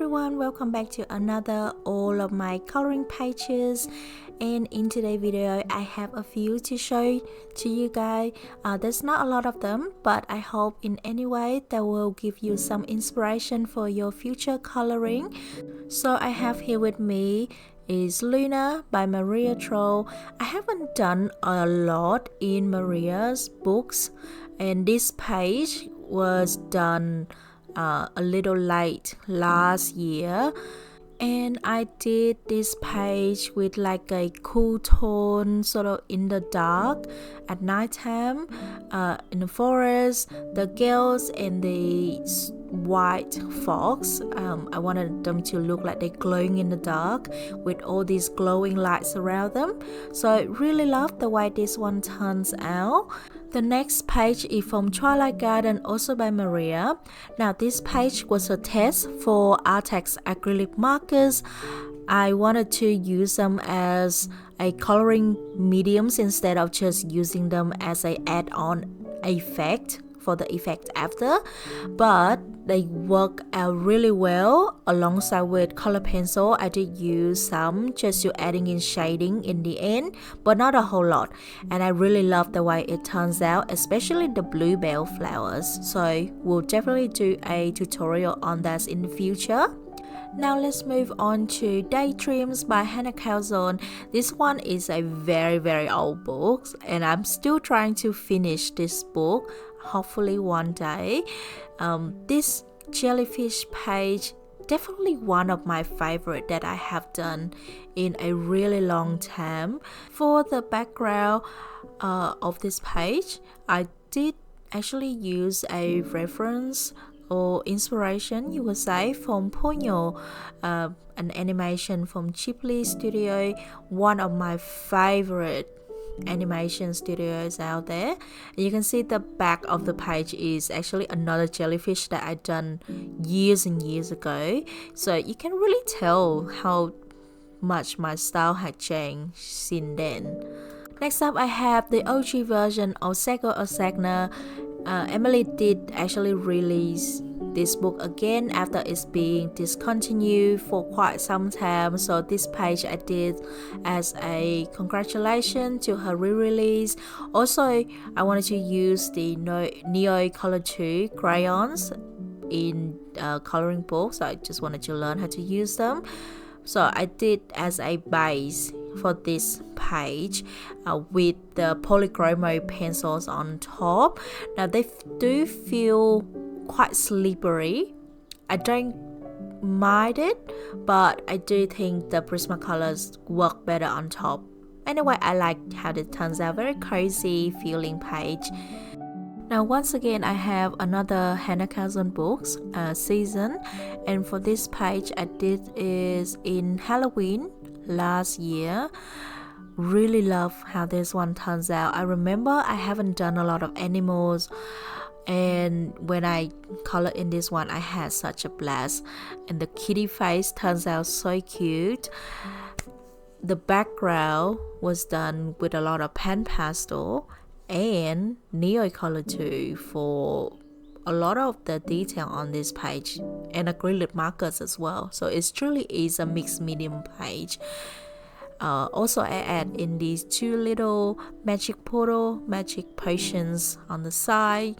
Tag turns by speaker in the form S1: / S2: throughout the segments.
S1: everyone, welcome back to another all of my coloring pages. And in today's video I have a few to show to you guys. There's not a lot of them, but I hope in any way that will give you some inspiration for your future coloring. So I have here with me is Luna by Maria Troll. I haven't done a lot in Maria's books, and this page was done a little late last year, and I did this page with like a cool tone, sort of in the dark at nighttime, in the forest, the girls and the white fox. I wanted them to look like they're glowing in the dark with all these glowing lights around them. So I really love the way this one turns out. The next page is from Twilight Garden, also by Maria. Now this page was a test for Artex acrylic markers. I wanted to use them as a coloring mediums instead of just using them as a add-on effect for the effect after, but they work out really well alongside with color pencil. I did use some just to adding in shading in the end, but not a whole lot, and I really love the way it turns out, especially the bluebell flowers. So we'll definitely do a tutorial on that in the future. Now let's move on to Daydreams by Hannah Calzone. This one is a very old book, and I'm still trying to finish this book, hopefully one day. This jellyfish page, definitely one of my favorite that I have done in a really long time. For the background of this page, I did actually use a reference or inspiration, you would say, from Ponyo, an animation from Ghibli Studio, one of my favorite animation studios out there. And you can see the back of the page is actually another jellyfish that I done years and years ago, so you can really tell how much my style had changed since then. Next up, I have the OG version of OGagna. Emily did actually release this book again after it's being discontinued for quite some time, so this page I did as a congratulation to her re-release. Also, I wanted to use the Neo Color 2 crayons in coloring books, so I just wanted to learn how to use them. So I did as a base for this page with the polychromo pencils on top. Now they do feel quite slippery. I don't mind it, but I do think the Prismacolors work better on top. Anyway, I like how it turns out. Very cozy feeling page. Now once again, I have another Hannah Calzone books season, and for this page I did is in Halloween last year. Really love how this one turns out. I remember I haven't done a lot of animals, and when I colored in this one I had such a blast, and the kitty face turns out so cute. The background was done with a lot of pan pastel and Neo Color 2 for a lot of the detail on this page, and acrylic markers as well, so it truly is a mixed medium page. Also, I add in these two little magic potions on the side,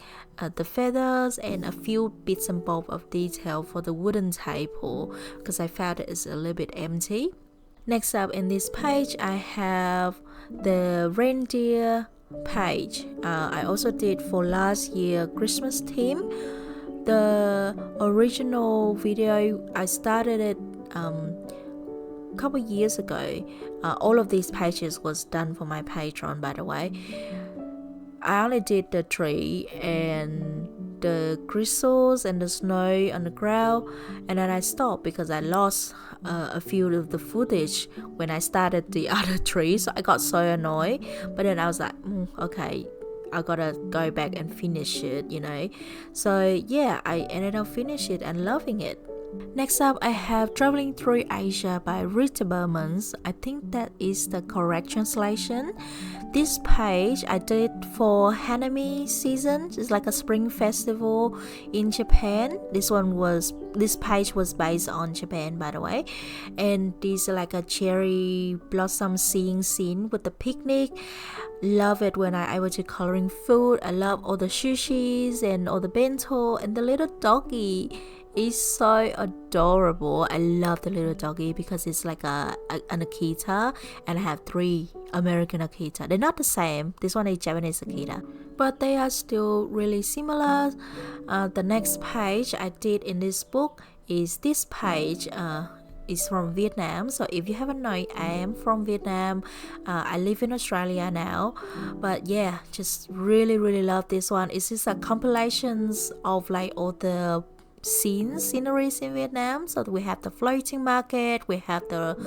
S1: the feathers, and a few bits and bobs of detail for the wooden table because I felt it's a little bit empty. Next up in this page, I have the reindeer page. I also did for last year Christmas theme. The original video, I started it a couple years ago. All of these pages was done for my Patreon, by the way. I only did the tree and the crystals and the snow on the ground, and then I stopped because I lost a few of the footage when I started the other tree, so I got so annoyed. But then I was like, okay, I gotta go back and finish it, you know. So yeah, I ended up finishing it and loving it. Next up, I have Traveling Through Asia by Rita Bermans. I think that is the correct translation. This page I did for Hanami season. It's like a spring festival in Japan. This page was based on Japan, by the way. And this is like a cherry blossom seeing scene with the picnic. Love it when I able to coloring food. I love all the sushis and all the bento, and the little doggy is so adorable. I love the little doggy because it's like an Akita, and I have 3 American Akita. They're not the same. This one is Japanese Akita, but they are still really similar. The next page I did in this book is this page. Is from Vietnam. So if you haven't known, I am from Vietnam. I live in Australia now, but yeah, just really love this one. It's just a compilations of like all the sceneries in Vietnam. So we have the floating market, we have the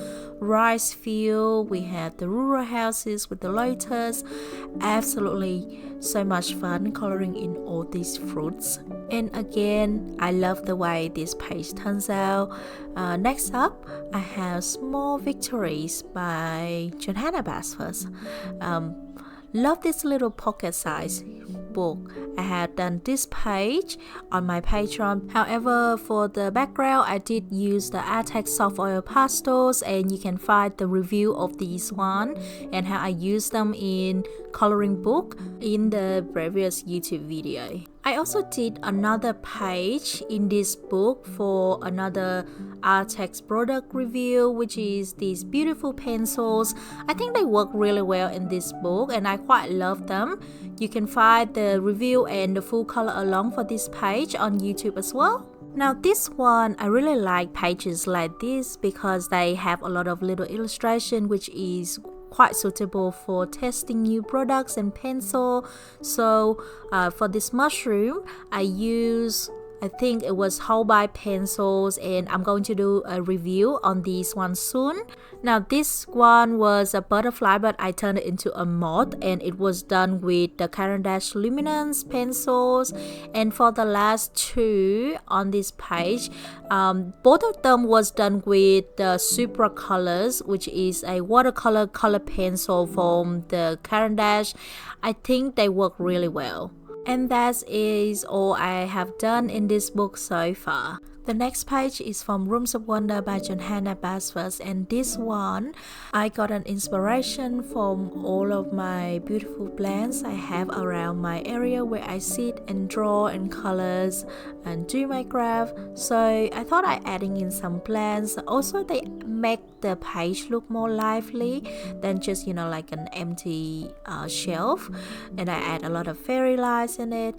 S1: rice field, we have the rural houses with the lotus. Absolutely so much fun coloring in all these fruits. And again, I love the way this page turns out. Next up, I have Small Victories by Johanna Basford. Love this little pocket size book. I had done this page on my Patreon. However, for the background, I did use the Artex soft oil pastels, and you can find the review of this one and how I use them in coloring book in the previous YouTube video. I also did another page in this book for another Artex product review, which is these beautiful pencils. I think they work really well in this book and I quite love them. You can find the review and the full color along for this page on YouTube as well. Now this one, I really like pages like this because they have a lot of little illustration, which is quite suitable for testing new products and pencil. So for this mushroom, I think it was whole by pencils, and I'm going to do a review on this one soon. Now this one was a butterfly, but I turned it into a moth, and it was done with the Caran d'Ache Luminance pencils. And for the last 2 on this page, both of them was done with the Supra Colors, which is a watercolor color pencil from the Caran d'Ache. I think they work really well. And that is all I have done in this book so far. The next page is from Rooms of Wonder by Johanna Basford, and this one I got an inspiration from all of my beautiful plants I have around my area where I sit and draw and colors and do my craft. So I thought I adding in some plants. Also they make the page look more lively than just like an empty shelf, and I add a lot of fairy lights in it.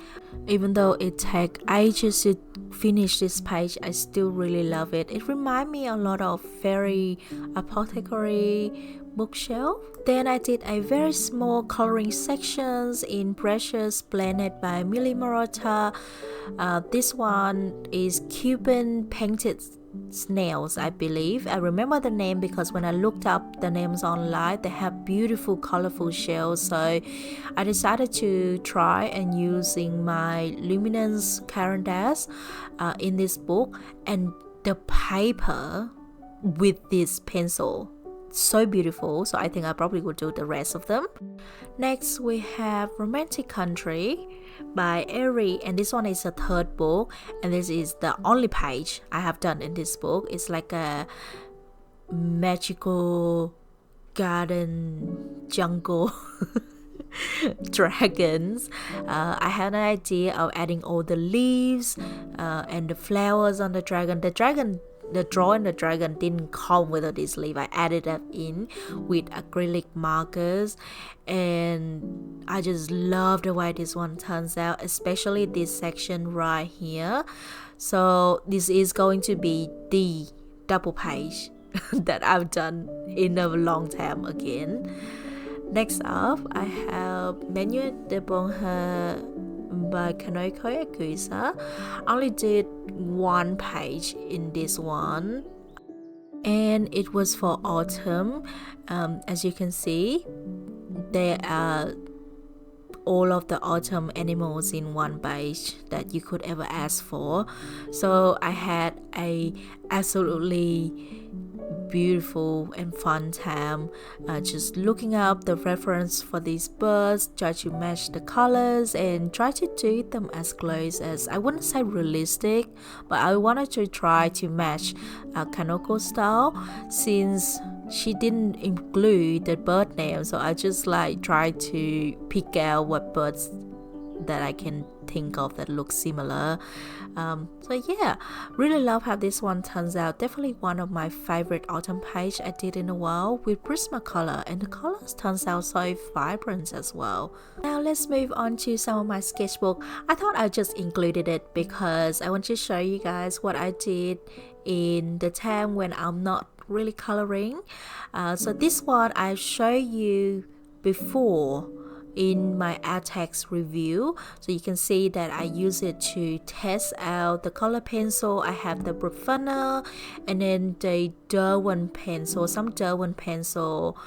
S1: Even though it take ages to finish this page, I still really love it. It reminds me a lot of fairy apothecary bookshelf. Then I did a very small coloring sections in brushes blended by Millie Marotta. This one is Cuban painted snails, I believe. I remember the name because when I looked up the names online, they have beautiful colorful shells. So I decided to try and using my Luminance Caran d'Ache in this book, and the paper with this pencil, so beautiful. So I think I probably will do the rest of them. Next we have Romantic Country by Eri, and this one is a 3rd book, and this is the only page I have done in this book. It's like a magical garden jungle dragons. I had an idea of adding all the leaves and the flowers on the dragon. The drawing the dragon didn't come with this leaf. I added that in with acrylic markers, and I just love the way this one turns out, especially this section right here. So this is going to be the double page that I've done in a long time again. Next up, I have Menuet de Bonheur by Kanoko Yakuza. I only did 1 page in this one, and it was for autumn. As you can see, there are all of the autumn animals in one page that you could ever ask for. So I had a absolutely beautiful and fun time just looking up the reference for these birds, try to match the colors and try to do them as close as, I wouldn't say realistic, but I wanted to try to match Kanoko's style since she didn't include the bird name. So I just like try to pick out what birds that I can think of that look similar. So yeah, really love how this one turns out. Definitely one of my favorite autumn page I did in a while with Prismacolor, and the colors turns out so vibrant as well. Now let's move on to some of my sketchbook. I thought I just included it because I want to show you guys what I did in the time when I'm not really coloring. So this one I show you before in my text review, so you can see that I use it to test out the color pencil. I have the Bruckner and then the Derwent pencil, some Derwent pencil,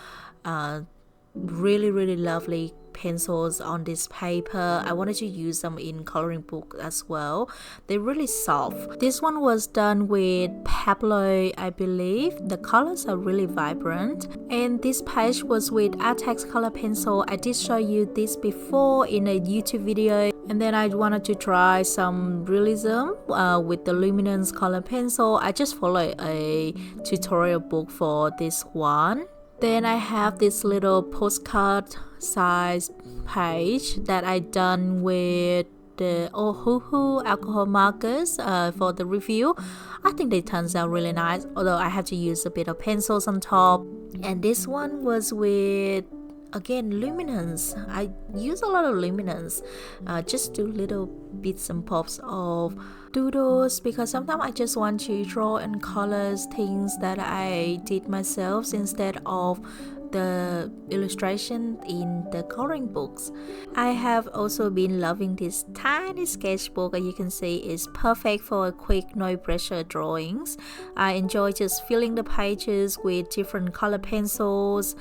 S1: really lovely pencils on this paper. I wanted to use them in coloring book as well. They're really soft. This one was done with Pablo, I believe. The colors are really vibrant, and this page was with Artex color pencil. I did show you this before in a YouTube video, and then I wanted to try some realism with the luminance color pencil. I just followed a tutorial book for this one. Then I have this little postcard size page that I done with the Ohuhu alcohol markers for the review. I think they turns out really nice, although I have to use a bit of pencils on top. And this one was with, again, luminance. I use a lot of luminance, just do little bits and pops of doodles, because sometimes I just want to draw in colors things that I did myself instead of the illustration in the coloring books. I have also been loving this tiny sketchbook. As you can see, it's perfect for quick no pressure drawings. I enjoy just filling the pages with different color pencils,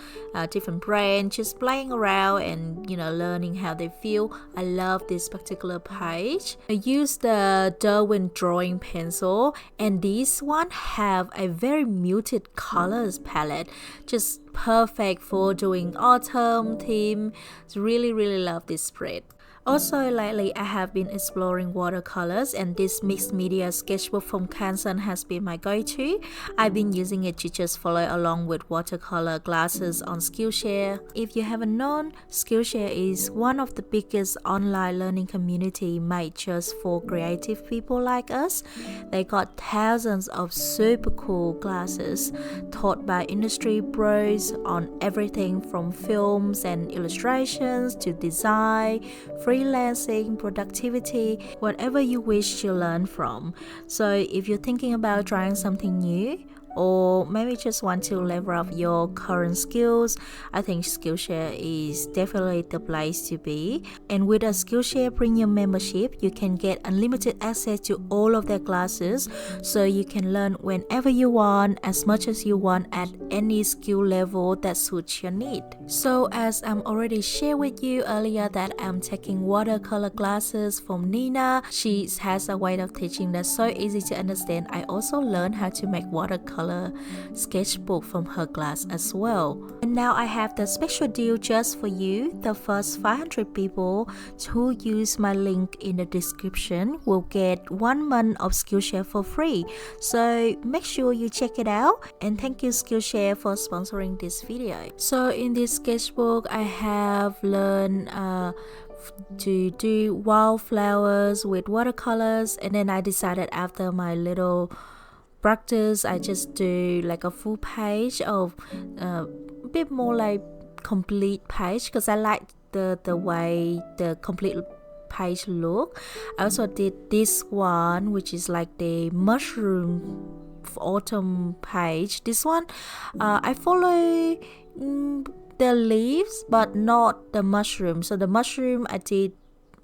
S1: different brands, just playing around and learning how they feel. I love this particular page. I use the Derwent drawing pencil, and this one have a very muted colors palette, just perfect for doing autumn theme. Really love this spread. Also, lately I have been exploring watercolors, and this mixed media sketchbook from Canson has been my go-to. I've been using it to just follow along with watercolor classes on Skillshare. If you haven't known, Skillshare is one of the biggest online learning community made just for creative people like us. They got thousands of super cool classes taught by industry pros on everything from films and illustrations to design, freelancing, productivity, whatever you wish to learn from. So if you're thinking about trying something new, or maybe just want to level up your current skills, I think Skillshare is definitely the place to be. And with a Skillshare premium membership, you can get unlimited access to all of their classes, so you can learn whenever you want, as much as you want, at any skill level that suits your need. So as I'm already shared with you earlier that I'm taking watercolor classes from Nina. She has a way of teaching that's so easy to understand. I also learned how to make watercolor sketchbook from her class as well. And now I have the special deal just for you. The first 500 people who use my link in the description will get 1 month of Skillshare for free. So make sure you check it out, and thank you Skillshare for sponsoring this video. So in this sketchbook I have learned to do wildflowers with watercolors, and then I decided after my little practice I just do like a full page of a bit more like complete page, because I like the way the complete page look. I also did this one, which is like the mushroom autumn page. This one I follow the leaves but not the mushroom. So the mushroom I did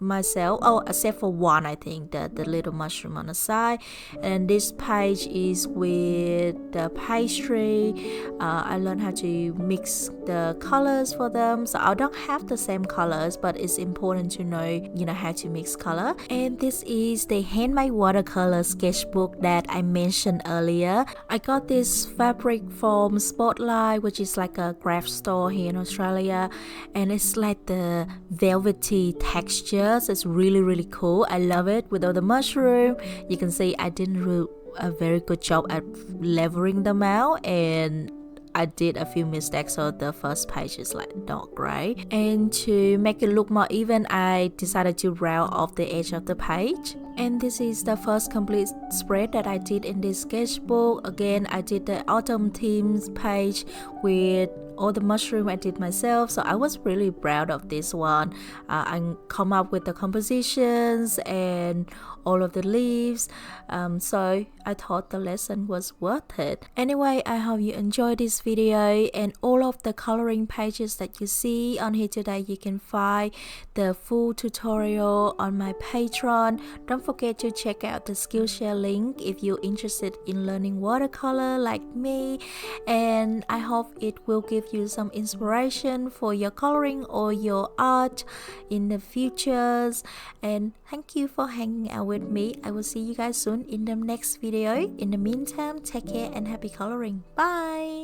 S1: myself. Oh, except for one, I think, the little mushroom on the side. And this page is with the pastry. I learned how to mix the colors for them, so I don't have the same colors, but it's important to know how to mix color. And this is the handmade watercolor sketchbook that I mentioned earlier. I got this fabric from Spotlight, which is like a craft store here in Australia, and it's like the velvety texture, so it's really cool. I love it. With all the mushroom, you can see I didn't do a very good job at leveling them out, and I did a few mistakes, so the first page is like not great. And to make it look more even, I decided to round off the edge of the page. And this is the first complete spread that I did in this sketchbook. Again, I did the autumn themes page with all the mushroom I did myself, so I was really proud of this one. I come up with the compositions and all of the leaves, so I thought the lesson was worth it. Anyway, I hope you enjoyed this video, and all of the coloring pages that you see on here today, you can find the full tutorial on my Patreon. Don't forget to check out the Skillshare link if you're interested in learning watercolor like me, and I hope it will give you some inspiration for your coloring or your art in the futures. And thank you for hanging out with me. I will see you guys soon in the next video. In the meantime, take care and happy coloring. Bye.